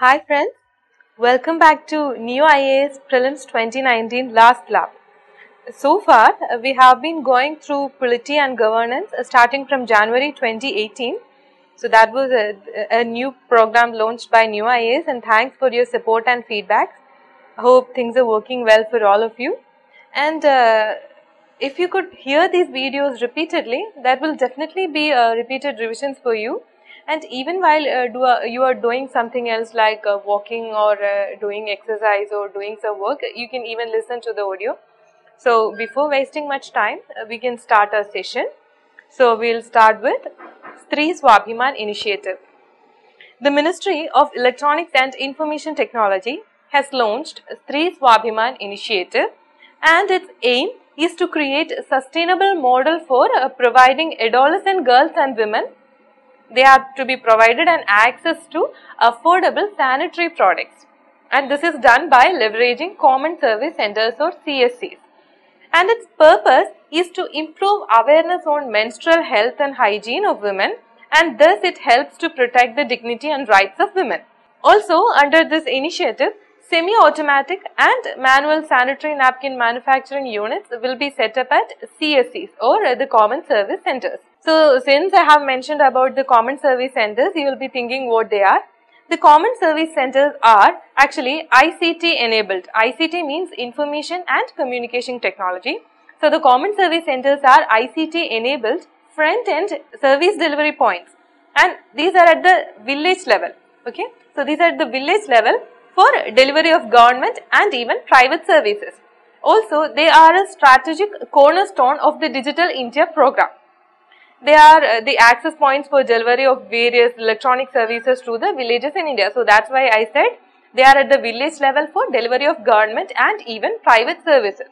Hi friends, welcome back to NEO IAS Prelims 2019 last lab. So far, we have been going through polity and governance starting from January 2018. So that was a new program launched by NEO IAS, and thanks for your support and feedback. I hope things are working well for all of you. And if you could hear these videos repeatedly, that will definitely be repeated revisions for you. And even while you are doing something else like walking or doing exercise or doing some work, you can even listen to the audio. So before wasting much time, we can start our session. So we'll start with Stree Swabhiman initiative. The Ministry of Electronics and Information Technology has launched Stree Swabhiman initiative, and its aim is to create a sustainable model for providing adolescent girls and women. They have to be provided an access to affordable sanitary products, and this is done by leveraging common service centers or CSCs. And its purpose is to improve awareness on menstrual health and hygiene of women, and thus it helps to protect the dignity and rights of women. Also, under this initiative, semi-automatic and manual sanitary napkin manufacturing units will be set up at CSCs or the common service centers. So, since I have mentioned about the common service centers, you will be thinking what they are. The common service centers are actually ICT enabled. ICT means information and communication technology. So, the common service centers are ICT enabled front-end service delivery points, and these are at the village level. Okay, so these are at the village level for delivery of government and even private services. Also, they are a strategic cornerstone of the Digital India program. They are the access points for delivery of various electronic services to the villages in India. So that's why I said they are at the village level for delivery of government and even private services.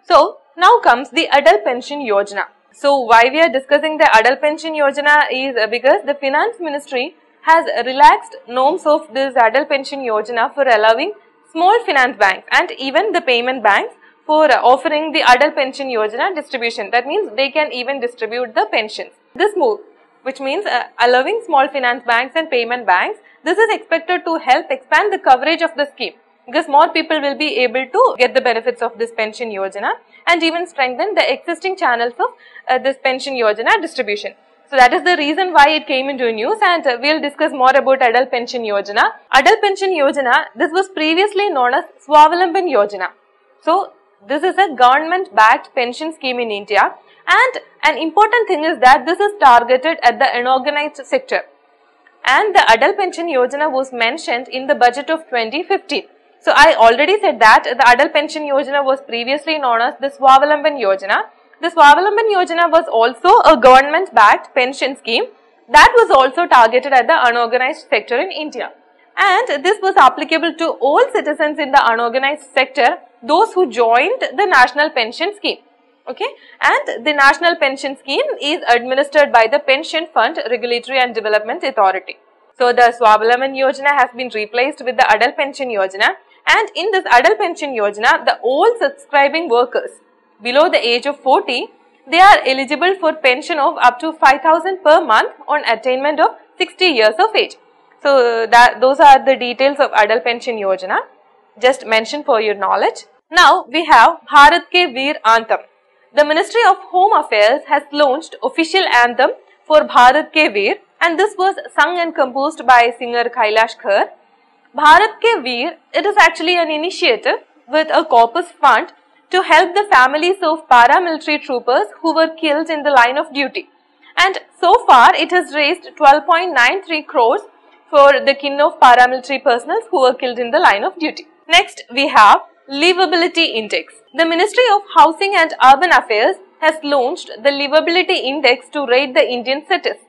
So now comes the Atal Pension Yojana. So why we are discussing the Atal Pension Yojana is because the Finance Ministry has relaxed norms of this Atal Pension Yojana for allowing small finance banks and even the payment banks for offering the Atal Pension Yojana distribution. That means they can even distribute the pensions. This move, which means allowing small finance banks and payment banks, this is expected to help expand the coverage of the scheme, because more people will be able to get the benefits of this Pension Yojana and even strengthen the existing channels of this Pension Yojana distribution. So that is the reason why it came into news, and we will discuss more about Atal Pension Yojana. Atal Pension Yojana, this was previously known as Swabhiman Yojana. So this is a government-backed pension scheme in India, and an important thing is that this is targeted at the unorganized sector. And the Atal Pension Yojana was mentioned in the budget of 2015. So I already said that the Atal Pension Yojana was previously known as the Swabhiman Yojana. The Swabhiman Yojana was also a government-backed pension scheme that was also targeted at the unorganized sector in India. And this was applicable to all citizens in the unorganized sector, those who joined the National Pension Scheme. Okay, and the National Pension Scheme is administered by the Pension Fund Regulatory and Development Authority. So the Swabhiman Yojana has been replaced with the Atal Pension Yojana, and in this Atal Pension Yojana, the all subscribing workers below the age of 40, they are eligible for pension of up to 5,000 per month on attainment of 60 years of age. So those are the details of Atal Pension Yojana, just mentioned for your knowledge. Now we have Bharat Ke Veer Anthem. The Ministry of Home Affairs has launched official anthem for Bharat Ke Veer, and this was sung and composed by singer Kailash Kher. Bharat Ke Veer, it is actually an initiative with a corpus fund to help the families of paramilitary troopers who were killed in the line of duty. And so far it has raised 12.93 crores for the kin of paramilitary personnel who were killed in the line of duty. Next we have Liveability Index. The Ministry of Housing and Urban Affairs has launched the Liveability Index to rate the Indian cities.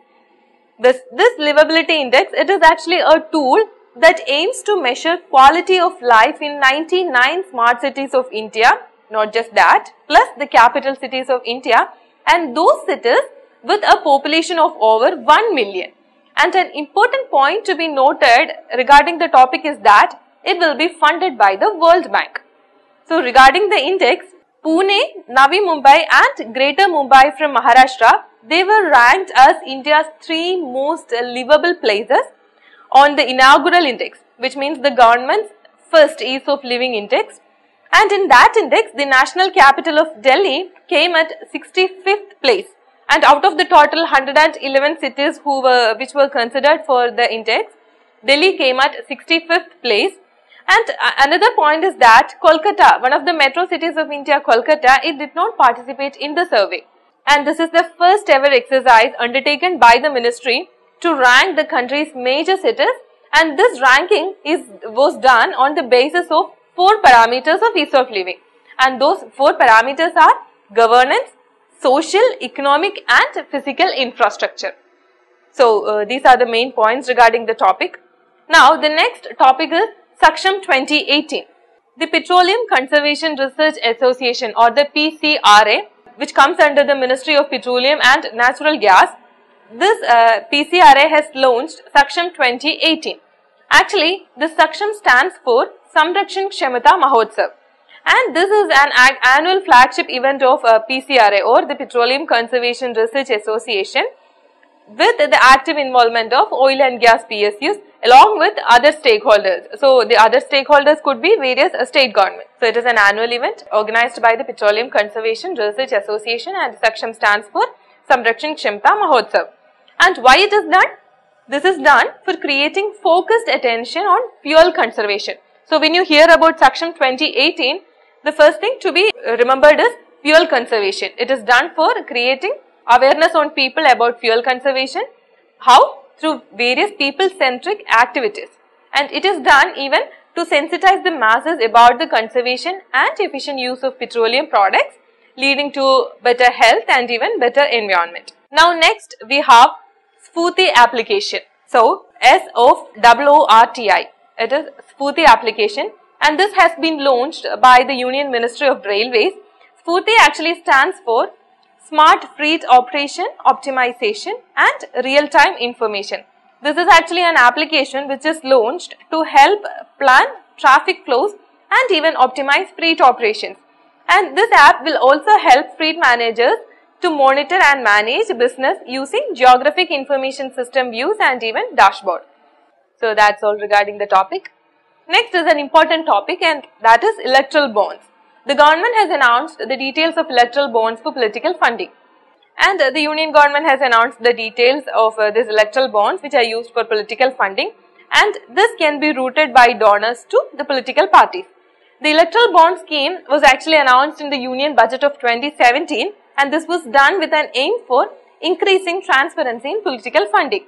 This Liveability Index, it is actually a tool that aims to measure quality of life in 99 smart cities of India. Not just that, plus the capital cities of India, and those cities with a population of over 1 million. And an important point to be noted regarding the topic is that it will be funded by the World Bank. So regarding the index, Pune, Navi Mumbai and Greater Mumbai from Maharashtra, they were ranked as India's 3 most livable places. on the inaugural index, which means the government's first ease of living index. And in that index, the national capital of Delhi came at 65th place. And out of the total 111 cities which were considered for the index, Delhi came at 65th place. And another point is that Kolkata, one of the metro cities of India, Kolkata, it did not participate in the survey. And this is the first ever exercise undertaken by the ministry to rank the country's major cities. And this ranking was done on the basis of 4 parameters of ease of living. And those 4 parameters are governance, social, economic and physical infrastructure. So, these are the main points regarding the topic. Now, the next topic is Saksham 2018. The Petroleum Conservation Research Association, or the PCRA, which comes under the Ministry of Petroleum and Natural Gas, this PCRA has launched Saksham 2018. Actually, this Saksham stands for Samrakshan Kshamata Mahotsav. And this is an annual flagship event of PCRA, or the Petroleum Conservation Research Association, with the active involvement of oil and gas PSUs along with other stakeholders. So, the other stakeholders could be various state governments. So, it is an annual event organized by the Petroleum Conservation Research Association, and Saksham stands for Samrakshan Kshamata Mahotsav. And why it is done? This is done for creating focused attention on fuel conservation. So, when you hear about Saksham 2018, the first thing to be remembered is fuel conservation. It is done for creating awareness on people about fuel conservation. How? Through various people-centric activities. And it is done even to sensitize the masses about the conservation and efficient use of petroleum products, leading to better health and even better environment. Now next we have SFOORTI application. So SFOORTI. It is SFOORTI application, and this has been launched by the Union Ministry of Railways. SFOORTI actually stands for Smart Fleet Operation Optimization and Real-Time Information. This is actually an application which is launched to help plan traffic flows and even optimize fleet operations. And this app will also help fleet managers to monitor and manage business using geographic information system views and even dashboard. So that's all regarding the topic. Next is an important topic, and that is electoral bonds. The government has announced the details of electoral bonds for political funding. And the union government has announced the details of these electoral bonds which are used for political funding, and this can be routed by donors to the political parties. The electoral bond scheme was actually announced in the union budget of 2017, and this was done with an aim for increasing transparency in political funding.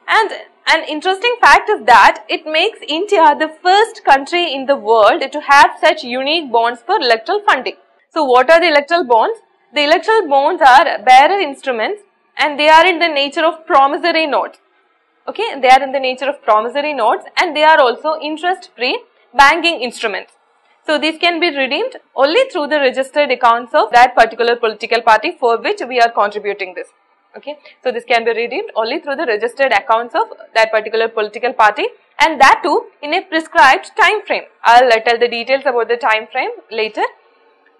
And an interesting fact is that it makes India the first country in the world to have such unique bonds for electoral funding. So what are the electoral bonds? The electoral bonds are bearer instruments, and they are in the nature of promissory notes. Okay, they are in the nature of promissory notes, and they are also interest-free banking instruments. So these can be redeemed only through the registered accounts of that particular political party for which we are contributing this. Okay, so this can be redeemed only through the registered accounts of that particular political party, and that too in a prescribed time frame. I'll tell the details about the time frame later.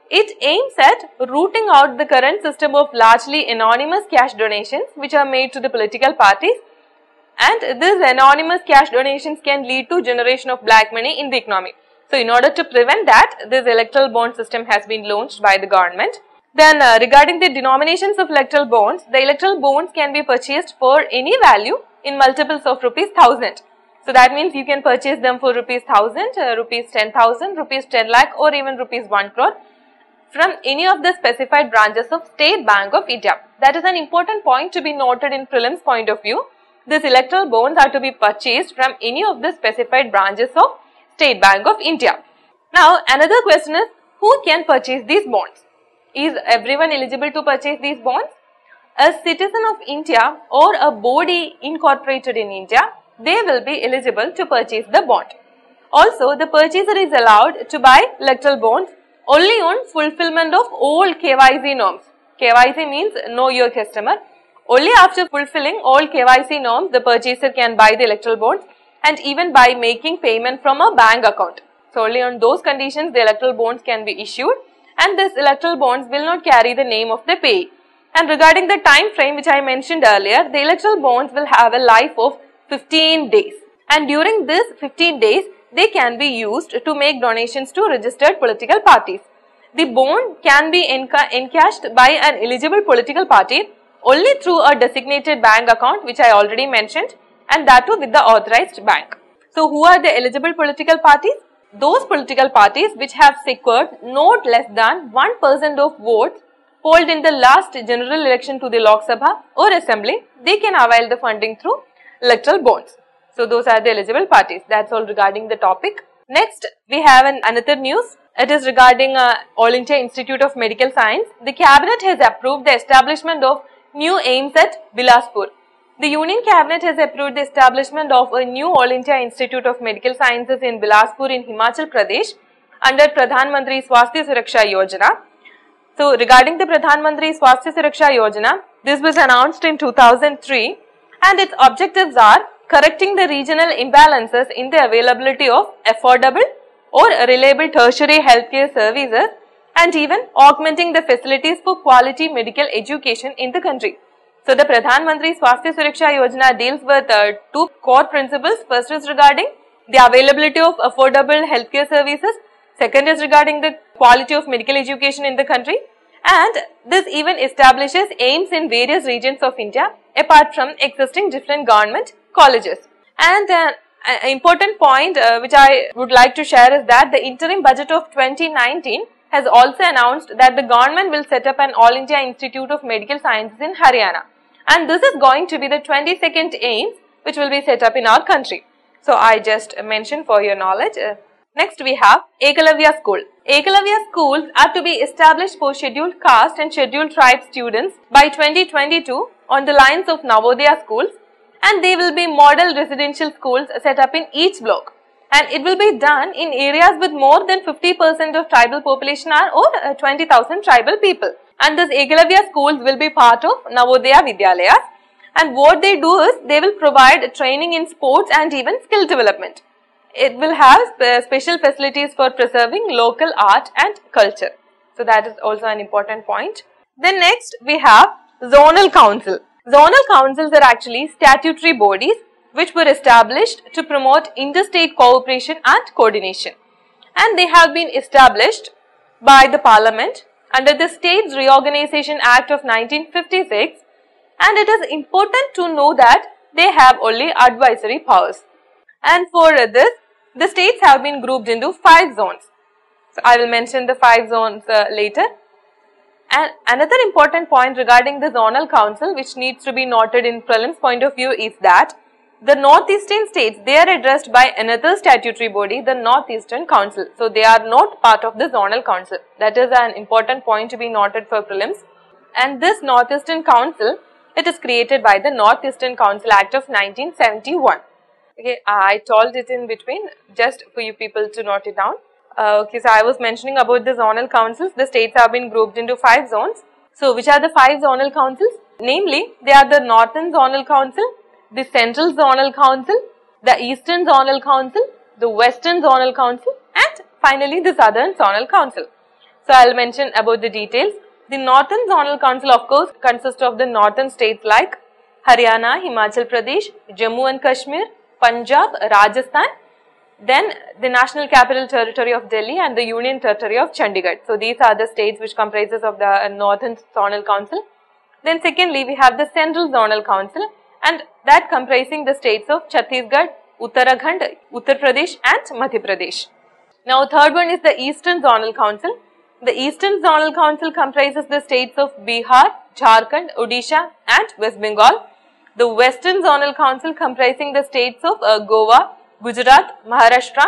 It aims at rooting out the current system of largely anonymous cash donations which are made to the political parties, and these anonymous cash donations can lead to generation of black money in the economy. So in order to prevent that, this electoral bond system has been launched by the government. Then regarding the denominations of electoral bonds, the electoral bonds can be purchased for any value in multiples of rupees 1000. So that means you can purchase them for rupees 1000, rupees 10,000, rupees 10 lakh or even rupees 1 crore from any of the specified branches of State Bank of India. That is an important point to be noted in prelims point of view. These electoral bonds are to be purchased from any of the specified branches of State Bank of India. Now another question is, who can purchase these bonds? Is everyone eligible to purchase these bonds? A citizen of India or a body incorporated in India, they will be eligible to purchase the bond. Also, the purchaser is allowed to buy electoral bonds only on fulfillment of all KYC norms. KYC means know your customer. Only after fulfilling all KYC norms, the purchaser can buy the electoral bonds, and even by making payment from a bank account. So only on those conditions the electoral bonds can be issued, and this electoral bonds will not carry the name of the payee. And regarding the time frame which I mentioned earlier, the electoral bonds will have a life of 15 days. and during this 15 days, they can be used to make donations to registered political parties. The bond can be encashed by an eligible political party only through a designated bank account, which I already mentioned, and that too with the authorized bank. So, who are the eligible political parties? Those political parties which have secured not less than 1% of votes polled in the last general election to the Lok Sabha or Assembly, they can avail the funding through electoral bonds. So, those are the eligible parties. That's all regarding the topic. Next, we have another news. It is regarding All India Institute of Medical Science. The Cabinet has approved the establishment of new AIIMS at Bilaspur. The Union Cabinet has approved the establishment of a new All India Institute of Medical Sciences in Bilaspur in Himachal Pradesh under Pradhan Mantri Swasthya Suraksha Yojana. So, regarding the Pradhan Mantri Swasthya Suraksha Yojana, this was announced in 2003 and its objectives are correcting the regional imbalances in the availability of affordable or reliable tertiary healthcare services and even augmenting the facilities for quality medical education in the country. So, the Pradhan Mantri Swasthya Suraksha Yojana deals with two core principles. First is regarding the availability of affordable healthcare services. Second is regarding the quality of medical education in the country. And this even establishes AIIMS in various regions of India apart from existing different government colleges. And an important point which I would like to share is that the interim budget of 2019 has also announced that the government will set up an All India Institute of Medical Sciences in Haryana. And this is going to be the 22nd AIIMS which will be set up in our country. So, I just mentioned for your knowledge. Next, we have Eklavya School. Eklavya schools are to be established for scheduled caste and scheduled tribe students by 2022 on the lines of Navodaya schools, and they will be model residential schools set up in each block. And it will be done in areas with more than 50% of tribal population or 20,000 tribal people. And this Eklavya schools will be part of Navodaya Vidyalayas. And what they do is they will provide training in sports and even skill development. It will have special facilities for preserving local art and culture. So, that is also an important point. Then next, we have Zonal Council. Zonal Councils are actually statutory bodies which were established to promote interstate cooperation and coordination. And they have been established by the Parliament under the States Reorganization Act of 1956. And it is important to know that they have only advisory powers. And for this, the states have been grouped into 5 zones. So, I will mention the 5 zones later. And another important point regarding the Zonal Council which needs to be noted in prelims point of view is that the northeastern states, they are addressed by another statutory body, the Northeastern Council. So, they are not part of the Zonal Council. That is an important point to be noted for prelims. And this Northeastern Council, it is created by the Northeastern Council Act of 1971. Okay, I told it in between just for you people to note it down. Okay, so I was mentioning about the zonal councils. The states have been grouped into 5 zones. So, which are the 5 zonal councils? Namely, they are the Northern Zonal Council, the Central Zonal Council, the Eastern Zonal Council, the Western Zonal Council, and finally the Southern Zonal Council. So, I will mention about the details. The Northern Zonal Council, of course, consists of the northern states like Haryana, Himachal Pradesh, Jammu and Kashmir, Punjab, Rajasthan, then the National Capital Territory of Delhi and the Union Territory of Chandigarh. So, these are the states which comprises of the Northern Zonal Council. Then secondly, we have the Central Zonal Council and that comprising the states of Chhattisgarh, Uttarakhand, Uttar Pradesh and Madhya Pradesh. Now, third one is the Eastern Zonal Council. The Eastern Zonal Council comprises the states of Bihar, Jharkhand, Odisha and West Bengal. The Western Zonal Council comprising the states of Goa, Gujarat, Maharashtra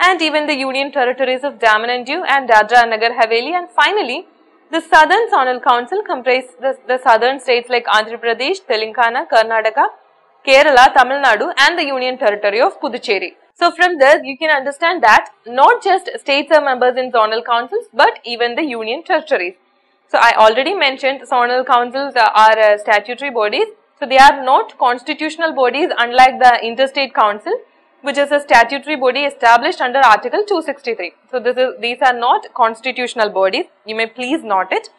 and even the Union Territories of Daman and Diu and Dadra and Nagar Haveli. And finally, the Southern Zonal Council comprises the southern states like Andhra Pradesh, Telangana, Karnataka, Kerala, Tamil Nadu and the Union Territory of Puducherry. So, from this you can understand that not just states are members in zonal councils but even the union territories. So, I already mentioned zonal councils are statutory bodies. So, they are not constitutional bodies unlike the interstate council which is a statutory body established under article 263. So, these are not constitutional bodies, you may please note it.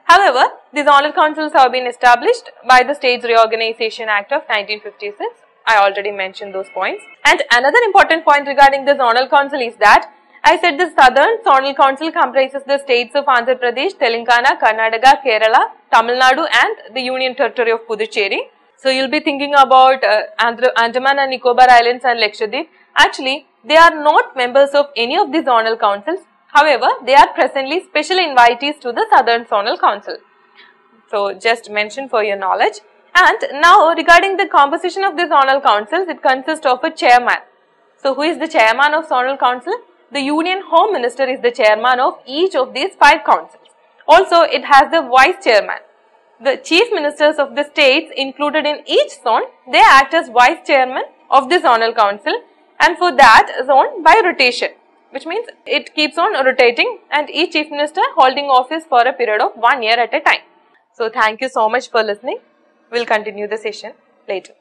However, the zonal councils have been established by the States Reorganization Act of 1956 I already mentioned those points. And another important point regarding the Zonal Council is that I said the Southern Zonal Council comprises the states of Andhra Pradesh, Telangana, Karnataka, Kerala, Tamil Nadu and the Union Territory of Puducherry. So you'll be thinking about Andaman and Nicobar Islands and Lakshadweep. Actually, they are not members of any of the zonal councils. However, they are presently special invitees to the Southern Zonal Council. So just mention for your knowledge. And now regarding the composition of the zonal councils, it consists of a chairman. So who is the chairman of zonal council? The Union Home Minister is the chairman of each of these 5 councils. Also, it has the vice chairman. The chief ministers of the states included in each zone, they act as vice chairman of the zonal council, and for that zone by rotation, which means it keeps on rotating and each chief minister holding office for a period of 1 year at a time. So thank you so much for listening. We'll continue the session later.